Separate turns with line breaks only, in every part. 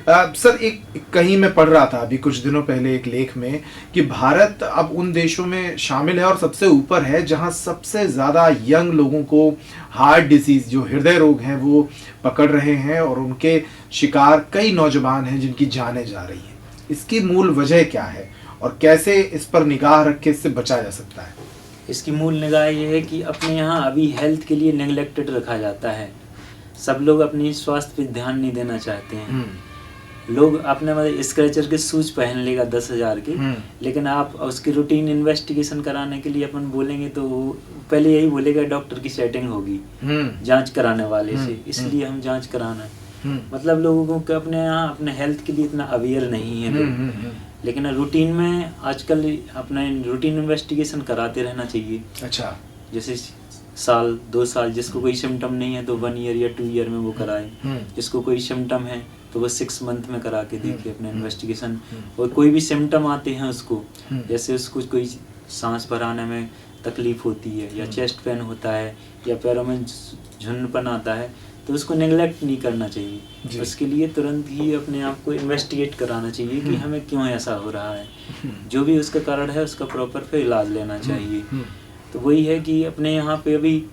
Sir, एक कहीं मैं पढ़ रहा था अभी कुछ दिनों पहले एक लेख में कि भारत अब उन देशों में शामिल है और सबसे ऊपर है जहां सबसे ज़्यादा यंग लोगों को हार्ट डिसीज़, जो हृदय रोग हैं, वो पकड़ रहे हैं और उनके शिकार कई नौजवान हैं जिनकी जानें जा रही हैं। इसकी मूल वजह क्या है और कैसे इस पर निगाह रख के इससे बचा जा सकता है?
इसकी मूल निगाह ये है कि अपने यहाँ अभी हेल्थ के लिए नेग्लेक्टेड रखा जाता है। सब लोग अपनी स्वास्थ्य पे ध्यान नहीं देना चाहते हैं। लोग अपने मतलब स्क्रैचर के शूज पहन लेगा 10,000 की, लेकिन आप उसकी रूटीन इन्वेस्टिगेशन कराने के लिए अपन बोलेंगे तो पहले यही बोलेगा डॉक्टर की सेटिंग होगी जांच कराने वाले से, इसलिए हम जांच कराना है। मतलब लोगों को अपने यहाँ अपने हेल्थ के लिए इतना अवेयर नहीं है लोग। लेकिन रूटीन में आजकल अपना रूटीन इन्वेस्टिगेशन कराते रहना चाहिए।
अच्छा,
जैसे साल 2 साल, जिसको कोई सिम्टम नहीं है तो 1 ईयर या 2 ईयर में वो कराए, जिसको कोई सिम्टम है तो वो 6 मंथ में करा के देखिए अपने इन्वेस्टिगेशन। और कोई भी सिम्टम आते हैं उसको, जैसे उसको कोई सांस भराने में तकलीफ होती है या चेस्ट पेन होता है या पैरों में झुंझुनापन आता है, तो उसको नेग्लेक्ट नहीं करना चाहिए। उसके लिए तुरंत ही अपने आप को इन्वेस्टिगेट कराना चाहिए कि हमें क्यों ऐसा हो रहा है, जो भी उसका कारण है उसका प्रॉपर फिर इलाज लेना चाहिए। तो वही है कि अपने यहाँ पे अभी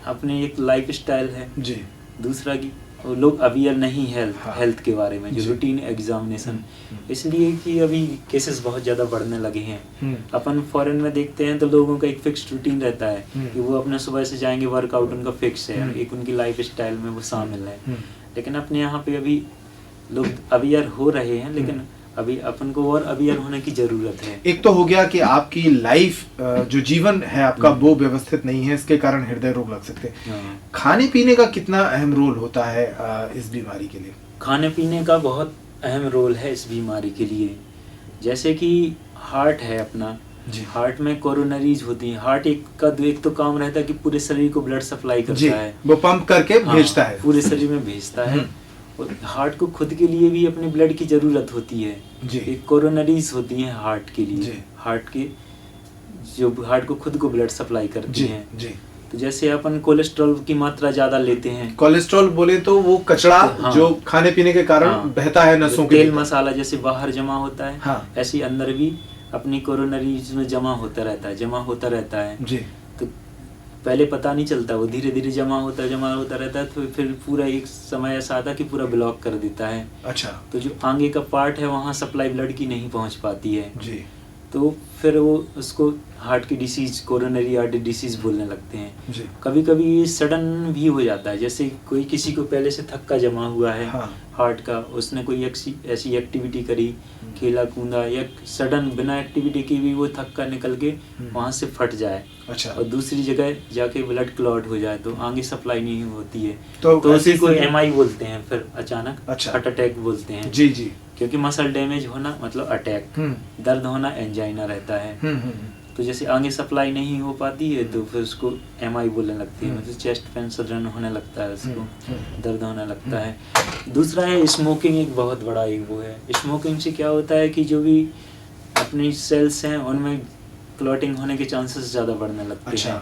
अपने एक लाइफ स्टाइल है
जी,
दूसरा की लोग अवेयर नहीं हेल्थ के बारे में, जो रूटीन एग्जामिनेशन, इसलिए कि अभी केसेस बहुत ज़्यादा बढ़ने लगे हैं। अपन फॉरेन में देखते हैं तो लोगों का एक फिक्स्ड रूटीन रहता है कि वो अपने सुबह से जाएंगे, वर्कआउट उनका फिक्स है, एक उनकी लाइफ स्टाइल में वो शामिल है। लेकिन अपने यहाँ पे अभी लोग अवेयर हो रहे हैं, लेकिन अभी अपन को और अवेयर होने की जरूरत है।
एक तो हो गया कि आपकी लाइफ जो जीवन है आपका वो व्यवस्थित नहीं है, इसके कारण हृदय रोग लग सकते हैं। खाने पीने का कितना अहम रोल होता है इस बीमारी के लिए?
खाने पीने का बहुत अहम रोल है इस बीमारी के लिए। जैसे कि हार्ट है अपना, हार्ट में कोरोनरीज होती है। हार्ट एक तो काम रहता है कि पूरे शरीर को ब्लड सप्लाई करता है,
वो पंप करके भेजता है,
पूरे शरीर में भेजता है। और हार्ट को खुद के लिए भी अपने ब्लड की जरूरत होती है। एक कोरोनरीज होती हैं हार्ट के लिए, हार्ट के जो हार्ट को खुद को ब्लड सप्लाई करती हैं। तो जैसे अपन कोलेस्ट्रॉल की मात्रा ज्यादा लेते हैं,
कोलेस्ट्रॉल बोले तो वो कचरा जो खाने पीने के कारण बहता है नसों के,
तेल मसाला जैसे बाहर जमा होता है, ऐसे अंदर भी अपनी कोरोनरीज में जमा होता रहता है जी। तो पहले पता नहीं चलता, वो धीरे धीरे जमा होता रहता है, तो फिर पूरा एक समय ऐसा आता कि पूरा ब्लॉक कर देता है।
अच्छा, तो
जो आगे का पार्ट है वहाँ सप्लाई ब्लड की नहीं पहुँच पाती है
जी।
तो फिर वो उसको हार्ट की डिसीज, कोरोनरी आर्टरी डिसीज बोलने लगते हैं जी। कभी कभी सडन भी हो जाता है, जैसे कोई किसी को पहले से थक्का जमा हुआ है हार्ट का, उसने कोई ऐसी एक्टिविटी करी, खेला कूदा, या सडन बिना एक्टिविटी की भी वो थक्का निकल के वहाँ से फट जाए।
अच्छा।
और दूसरी जगह जाके ब्लड क्लॉट हो जाए तो आगे सप्लाई नहीं होती है, तो उसी को MI बोलते हैं। फिर अचानक हार्ट अटैक बोलते हैं
जी जी,
क्योंकि मसल डैमेज होना मतलब अटैक, दर्द होना एंजाइना रहता है। तो जैसे आगे सप्लाई नहीं हो पाती है तो फिर उसको MI बोलने लगती है, मतलब चेस्ट पेन सडन होने लगता है, उसको दर्द होने लगता है। दूसरा है स्मोकिंग, एक बहुत बड़ा एक वो है। स्मोकिंग से क्या होता है कि जो भी अपनी सेल्स हैं उनमें क्लॉटिंग होने के चांसेस ज़्यादा बढ़ने लगते हैं।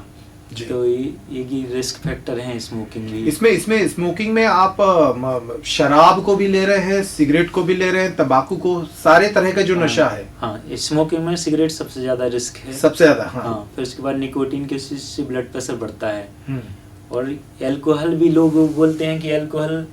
तो ये रिस्क फैक्टर है स्मोकिंग भी।
इसमें स्मोकिंग में आप शराब को भी ले रहे हैं, सिगरेट को भी ले रहे हैं, तंबाकू को, सारे तरह का जो नशा है।
हाँ, स्मोकिंग में सिगरेट सबसे ज्यादा रिस्क है,
सबसे ज्यादा।
हाँ। फिर उसके बाद निकोटीन के से ब्लड प्रेशर बढ़ता है। और अल्कोहल भी लोग बोलते हैं कि अल्कोहल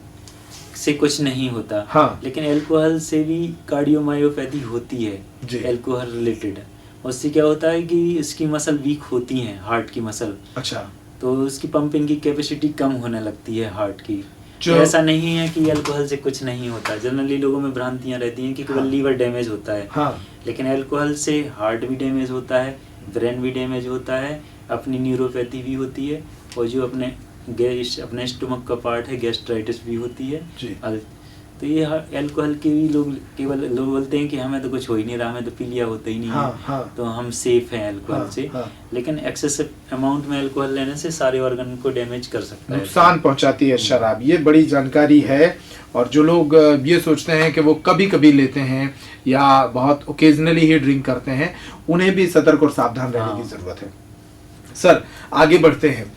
से कुछ नहीं होता, हाँ। लेकिन अल्कोहल से भी कार्डियोमायोपैथी होती है अल्कोहल रिलेटेड। उससे क्या होता है कि इसकी मसल वीक होती हैं, हार्ट की मसल। अच्छा। तो उसकी पंपिंग की कैपेसिटी कम होने लगती है हार्ट की। तो ऐसा नहीं है कि अल्कोहल से कुछ नहीं होता। जनरली लोगों में भ्रांतियां रहती हैं कि केवल लीवर डैमेज होता है, हाँ। लेकिन अल्कोहल से हार्ट भी डैमेज होता है, ब्रेन भी डैमेज होता है, अपनी न्यूरोपैथी भी होती है, और जो अपने स्टमक का पार्ट है गैस्ट्राइटिस भी होती है जी। तो ये अल्कोहल के भी केवल लोग बोलते हैं कि हमें तो कुछ हो ही नहीं रहा, हमें तो पी लिया होता ही नहीं है, हाँ। तो हम सेफ हैं अल्कोहल से, हाँ। लेकिन एक्सेसिव अमाउंट में अल्कोहल लेने से सारे ऑर्गन को डैमेज कर सकता है,
नुकसान पहुंचाती है शराब। ये बड़ी जानकारी है, और जो लोग ये सोचते हैं कि वो कभी कभी लेते हैं या बहुत ओकेजनली ही ड्रिंक करते हैं, उन्हें भी सतर्क और सावधान रहने की जरूरत है। सर, आगे बढ़ते हैं।